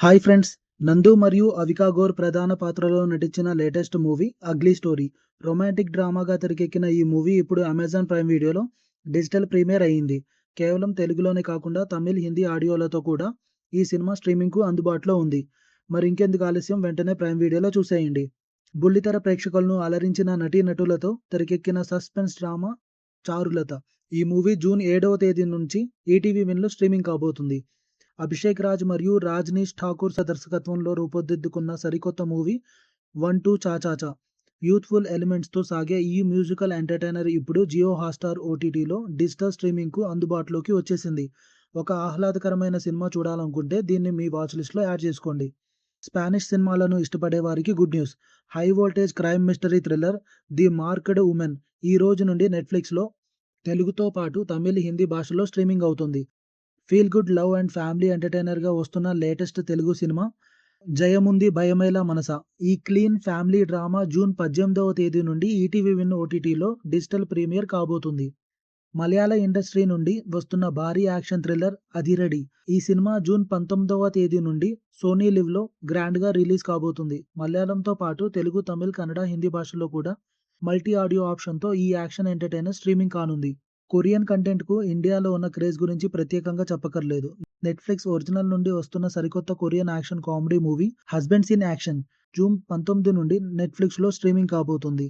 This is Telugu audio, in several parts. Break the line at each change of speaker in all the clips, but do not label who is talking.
Hi friends! నందు మరియు అవికా గౌర్ ప్రధాన పాత్రలో నటించిన latest movie 'ugly story'. Romantic డ్రామాగా తెరకెక్కిన ఈ మూవీ ఇప్పుడు అమెజాన్ ప్రైమ్ వీడియోలో డిజిటల్ ప్రీమియర్ అయ్యింది. కేవలం తెలుగులోనే కాకుండా తమిళ్, హిందీ ఆడియోలతో కూడా ఈ సినిమా స్ట్రీమింగ్‌కు అందుబాటులో ఉంది. మరి ఇంకెందుకు ఆలస్యం, వెంటనే ప్రైమ్ వీడియోలో చూసేయండి. బుల్లితెర ప్రేక్షకులను అలరించిన నటీనటులతో తెరకెక్కిన సస్పెన్స్ డ్రామా 'చారులత'. ఈ మూవీ జూన్ 7వ తేదీ నుంచి ఈటీవీ విన్‌లో స్ట్రీమింగ్ కాబోతుంది. అభిషేక్ రాజ్ మరియు రాజ్‌నీష్ ఠాకూర్ దర్శకత్వంలో రూపుదిద్దుకున్న సరికొత్త movie 'one two cha cha cha'. Youthful ఎలిమెంట్స్‌తో సాగే ఈ మ్యూజికల్ ఎంటర్‌టైనర్ ఇప్పుడు జియో హాట్‌స్టార్ ఓటీటీలో డిజిటల్ స్ట్రీమింగ్‌కు అందుబాటులోకి వచ్చేసింది. ఒక ఆహ్లాదకరమైన సినిమా చూడాలనుకుంటే దీన్ని మీ వాచ్ లిస్ట్‌లో యాడ్ చేసుకోండి. స్పానిష్ సినిమాలను ఇష్టపడే వారికి good news. High voltage crime mystery thriller 'the marked women' ఈ రోజు నుండి నెట్‌ఫ్లిక్స్‌లో తెలుగుతో పాటు తమిళ్, హిందీ భాషల్లో స్ట్రీమింగ్ అవుతుంది. Feel good love and family ఎంటర్‌టైనర్‌గా వస్తున్న లేటెస్ట్ తెలుగు సినిమా 'జయముంది భయమేలా మనసా'. ఈ క్లీన్ ఫ్యామిలీ డ్రామా జూన్ 18వ తేదీ నుండి ఈటీవీ విన్ ఓటీటీలో డిజిటల్ ప్రీమియర్ కాబోతుంది. మలయాళ ఇండస్ట్రీ నుండి వస్తున్న భారీ యాక్షన్ థ్రిల్లర్ 'అథిరడి'. ఈ సినిమా జూన్ 19వ తేదీ నుండి సోనీ లివ్‌లో గ్రాండ్‌గా రిలీజ్ కాబోతుంది. మలయాళంతో పాటు తెలుగు, తమిళ్, కన్నడ, హిందీ భాషల్లో కూడా మల్టీ ఆడియో ఆప్షన్‌తో ఈ యాక్షన్ ఎంటర్‌టైనర్ స్ట్రీమింగ్ కానుంది. కొరియన్ కంటెంట్‌కు ఇండియాలో ఉన్న క్రేజ్ గురించి ప్రత్యేకంగా చెప్పక్కర్లేదు. నెట్‌ఫ్లిక్స్ ఒరిజినల్ నుండి వస్తున్న సరికొత్త Korean action comedy movie 'husbands in action' June 19 నుండి నెట్‌ఫ్లిక్స్‌లో స్ట్రీమింగ్ కాబోతుంది.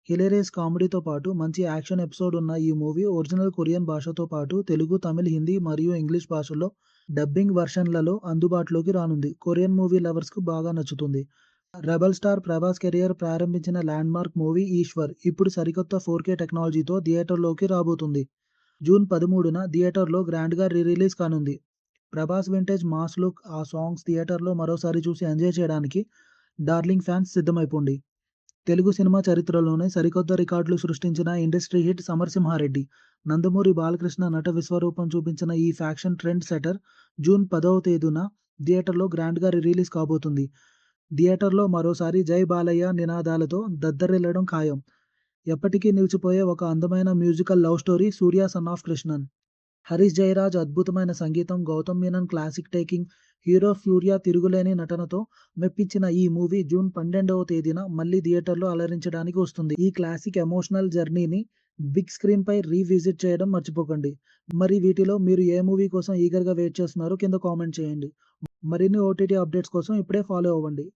హిలేరియస్ కామెడీతో పాటు మంచి యాక్షన్ ఎపిసోడ్ ఉన్న ఈ మూవీ ఒరిజినల్ కొరియన్ భాషతో పాటు తెలుగు, తమిళ్, హిందీ మరియు ఇంగ్లీష్ భాషల్లో డబ్బింగ్ వెర్షన్లలో అందుబాటులోకి రానుంది. కొరియన్ మూవీ లవర్స్‌కు బాగా నచ్చుతుంది. రెబెల్ స్టార్ ప్రభాస్ కెరియర్ ప్రారంభించిన ల్యాండ్‌మార్క్ మూవీ 'ఈశ్వర్' ఇప్పుడు సరికొత్త 4కే టెక్నాలజీతో థియేటర్‌లోకి రాబోతుంది. జూన్ 13న థియేటర్‌లో గ్రాండ్‌గా రిలీజ్ కానుంది. ప్రభాస్ వింటేజ్ మాస్ లుక్, ఆ సాంగ్స్ థియేటర్‌లో మరోసారి చూసి ఎంజాయ్ చేయడానికి డార్లింగ్ ఫ్యాన్స్ సిద్ధమైపోండి. తెలుగు సినిమా చరిత్రలోనే సరికొత్త రికార్డులు సృష్టించిన ఇండస్ట్రీ హిట్ 'సమరసింహారెడ్డి'. నందమూరి బాలకృష్ణ నట విశ్వరూపం చూపించిన ఈ ఫ్యాక్షన్ ట్రెండ్ సెటర్ జూన్ 10వ తేదీన థియేటర్‌లో గ్రాండ్‌గా రిలీజ్ కాబోతుంది. థియేటర్‌లో మరోసారి 'జై బాలయ్య' నినాదాలతో దద్దరిల్లడం ఖాయం. ఎప్పటికీ నిలిచిపోయే ఒక అందమైన musical love story 'Surya son of Krishnan'. Harris Jayaraj అద్భుతమైన సంగీతం, Gautham Menon classic taking, hero Surya తిరుగులేని నటనతో మెప్పించిన ఈ మూవీ జూన్ 12వ తేదీన మళ్ళీ థియేటర్‌లో అలరించడానికి వస్తుంది. ఈ క్లాసిక్ ఎమోషనల్ జర్నీని బిగ్ స్క్రీన్‌పై రీవిజిట్ చేయడం మర్చిపోకండి. మరి వీటిలో మీరు ఏ మూవీ కోసం ఈగర్‌గా వెయిట్ చేస్తున్నారో కింద కామెంట్ చేయండి. మరిన్ని ఓటీటీ అప్డేట్స్ కోసం ఇప్పుడే ఫాలో అవ్వండి.